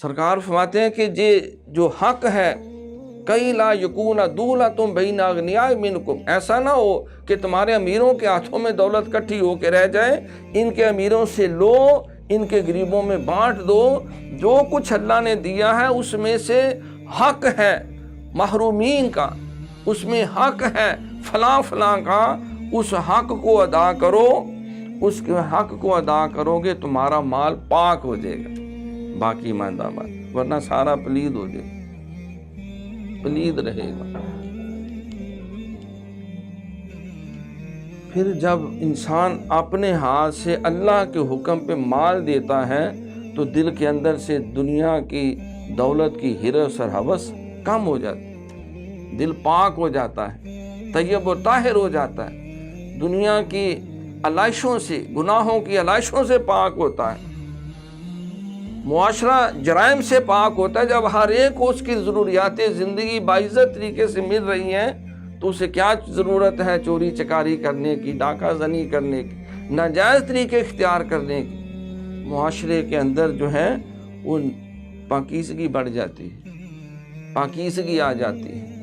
سرکار فرماتے ہیں کہ یہ جو حق ہے، کئی لا یکون دولتم بین اغنیاء منکم، ایسا نہ ہو کہ تمہارے امیروں کے ہاتھوں میں دولت کٹھی ہو کے رہ جائے، ان کے امیروں سے لو، ان کے غریبوں میں بانٹ دو، جو کچھ اللہ نے دیا ہے اس میں سے حق ہے محرومین کا، اس میں حق ہے فلاں فلاں کا، اس حق کو ادا کرو، اس کے حق کو ادا کرو گے تمہارا مال پاک ہو جائے گا، باقی ماندہ بات، ورنہ سارا پلید ہو جائے گا، پلید رہے گا۔ پھر جب انسان اپنے ہاتھ سے اللہ کے حکم پہ مال دیتا ہے تو دل کے اندر سے دنیا کی دولت کی ہرس اور ہوس کم ہو جاتی ہے، دل پاک ہو جاتا ہے، طیب و طاہر ہو جاتا ہے، دنیا کی علائشوں سے، گناہوں کی علائشوں سے پاک ہوتا ہے، معاشرہ جرائم سے پاک ہوتا ہے۔ جب ہر ایک کو اس کی ضروریات زندگی باعزت طریقے سے مل رہی ہیں تو اسے کیا ضرورت ہے چوری چکاری کرنے کی، ڈاکہ زنی کرنے کی، ناجائز طریقے اختیار کرنے کی۔ معاشرے کے اندر جو ہے وہ پاکیزگی بڑھ جاتی ہے، پاکیزگی آ جاتی ہے۔